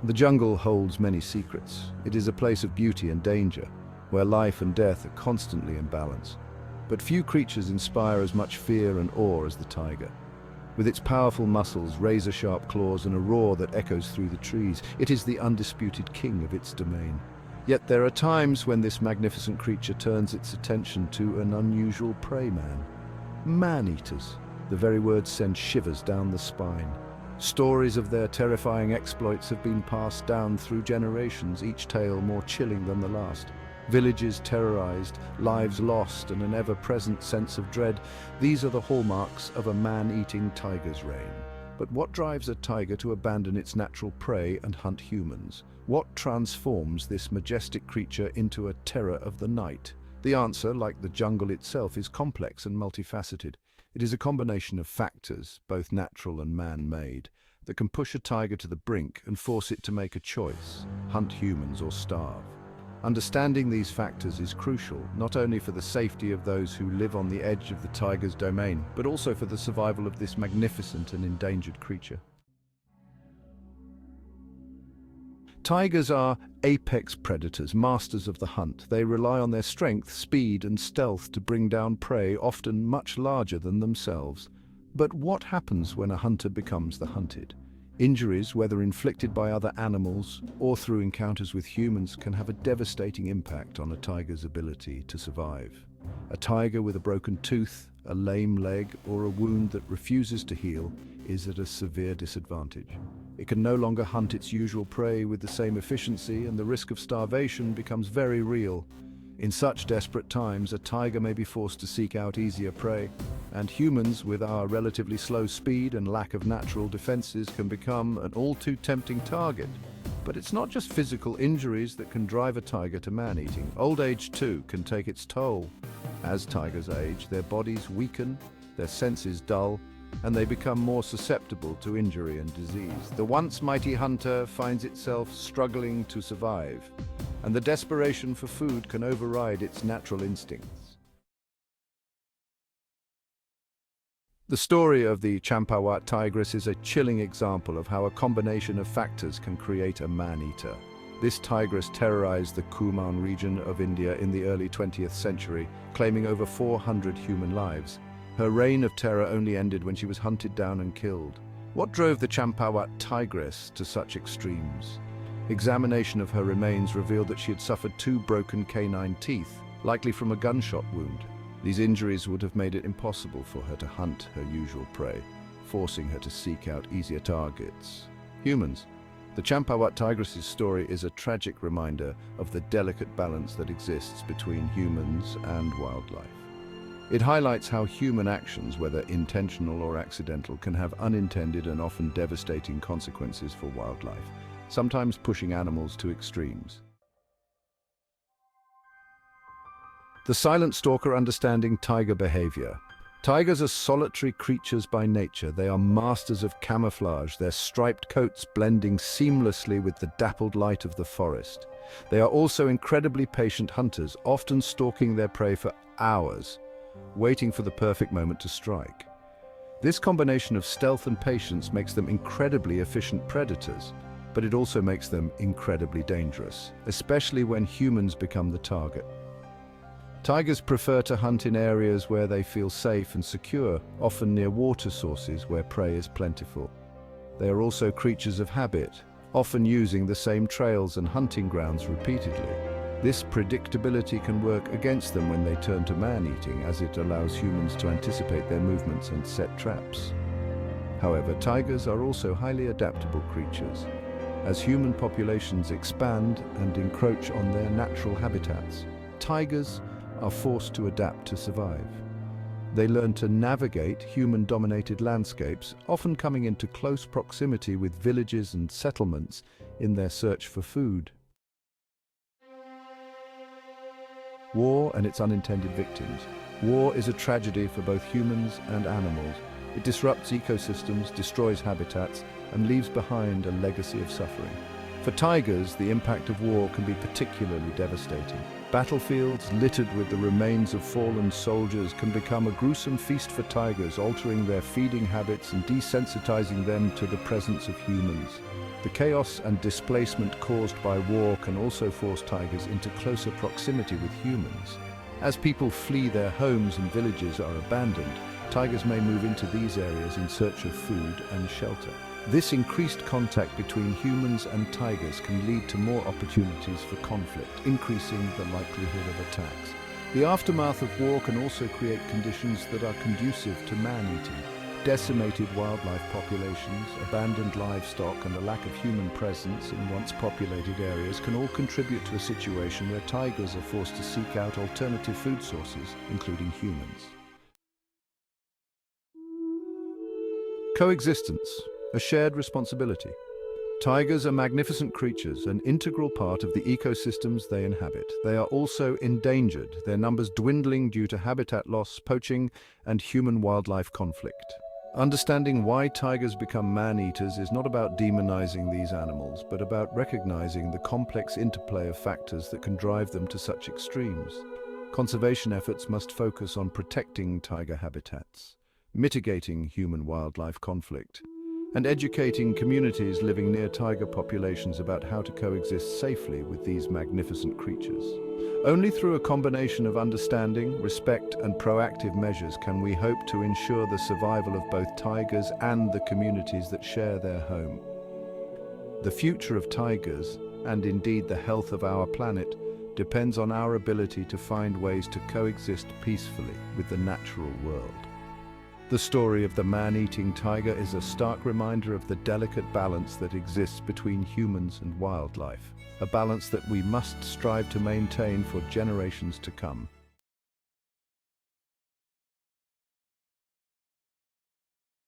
The jungle holds many secrets. It is a place of beauty and danger, where life and death are constantly in balance. But few creatures inspire as much fear and awe as the tiger. With its powerful muscles, razor-sharp claws, and a roar that echoes through the trees, it is the undisputed king of its domain. Yet there are times when this magnificent creature turns its attention to an unusual prey man. Man-eaters. The very words send shivers down the spine. Stories of their terrifying exploits have been passed down through generations, each tale more chilling than the last. Villages terrorized, lives lost, and an ever-present sense of dread. These are the hallmarks of a man-eating tiger's reign. But what drives a tiger to abandon its natural prey and hunt humans? What transforms this majestic creature into a terror of the night? The answer, like the jungle itself, is complex and multifaceted. It is a combination of factors, both natural and man-made, that can push a tiger to the brink and force it to make a choice: hunt humans or starve. Understanding these factors is crucial, not only for the safety of those who live on the edge of the tiger's domain, but also for the survival of this magnificent and endangered creature. Tigers are apex predators, masters of the hunt. They rely on their strength, speed, and stealth to bring down prey, often much larger than themselves. But what happens when a hunter becomes the hunted? Injuries, whether inflicted by other animals or through encounters with humans, can have a devastating impact on a tiger's ability to survive. A tiger with a broken tooth, a lame leg, or a wound that refuses to heal is at a severe disadvantage. It can no longer hunt its usual prey with the same efficiency, and the risk of starvation becomes very real. In such desperate times, a tiger may be forced to seek out easier prey, and humans, with our relatively slow speed and lack of natural defenses, can become an all-too-tempting target. But it's not just physical injuries that can drive a tiger to man-eating. Old age, too, can take its toll. As tigers age, their bodies weaken, their senses dull, and they become more susceptible to injury and disease. The once mighty hunter finds itself struggling to survive, and the desperation for food can override its natural instincts. The story of the Champawat tigress is a chilling example of how a combination of factors can create a man-eater. This tigress terrorized the Kumaon region of India in the early 20th century, claiming over 400 human lives. Her reign of terror only ended when she was hunted down and killed. What drove the Champawat tigress to such extremes? Examination of her remains revealed that she had suffered 2 broken canine teeth, likely from a gunshot wound. These injuries would have made it impossible for her to hunt her usual prey, forcing her to seek out easier targets: humans. The Champawat tigress's story is a tragic reminder of the delicate balance that exists between humans and wildlife. It highlights how human actions, whether intentional or accidental, can have unintended and often devastating consequences for wildlife, sometimes pushing animals to extremes. The silent stalker understanding tiger behavior. Tigers are solitary creatures by nature. They are masters of camouflage, their striped coats blending seamlessly with the dappled light of the forest. They are also incredibly patient hunters, often stalking their prey for hours, waiting for the perfect moment to strike. This combination of stealth and patience makes them incredibly efficient predators, but it also makes them incredibly dangerous, especially when humans become the target. Tigers prefer to hunt in areas where they feel safe and secure, often near water sources where prey is plentiful. They are also creatures of habit, often using the same trails and hunting grounds repeatedly. This predictability can work against them when they turn to man-eating, as it allows humans to anticipate their movements and set traps. However, tigers are also highly adaptable creatures. As human populations expand and encroach on their natural habitats, tigers are forced to adapt to survive. They learn to navigate human-dominated landscapes, often coming into close proximity with villages and settlements in their search for food. War and its unintended victims. War is a tragedy for both humans and animals. It disrupts ecosystems, destroys habitats, and leaves behind a legacy of suffering. For tigers, the impact of war can be particularly devastating. Battlefields littered with the remains of fallen soldiers can become a gruesome feast for tigers, altering their feeding habits and desensitizing them to the presence of humans. The chaos and displacement caused by war can also force tigers into closer proximity with humans. As people flee their homes and villages are abandoned, tigers may move into these areas in search of food and shelter. This increased contact between humans and tigers can lead to more opportunities for conflict, increasing the likelihood of attacks. The aftermath of war can also create conditions that are conducive to man-eating. Decimated wildlife populations, abandoned livestock, and a lack of human presence in once populated areas can all contribute to a situation where tigers are forced to seek out alternative food sources, including humans. Coexistence. A shared responsibility. Tigers are magnificent creatures, an integral part of the ecosystems they inhabit. They are also endangered, their numbers dwindling due to habitat loss, poaching, and human-wildlife conflict. Understanding why tigers become man-eaters is not about demonizing these animals, but about recognizing the complex interplay of factors that can drive them to such extremes. Conservation efforts must focus on protecting tiger habitats, mitigating human-wildlife conflict, and educating communities living near tiger populations about how to coexist safely with these magnificent creatures. Only through a combination of understanding, respect, and proactive measures can we hope to ensure the survival of both tigers and the communities that share their home. The future of tigers, and indeed the health of our planet, depends on our ability to find ways to coexist peacefully with the natural world. The story of the man-eating tiger is a stark reminder of the delicate balance that exists between humans and wildlife, a balance that we must strive to maintain for generations to come.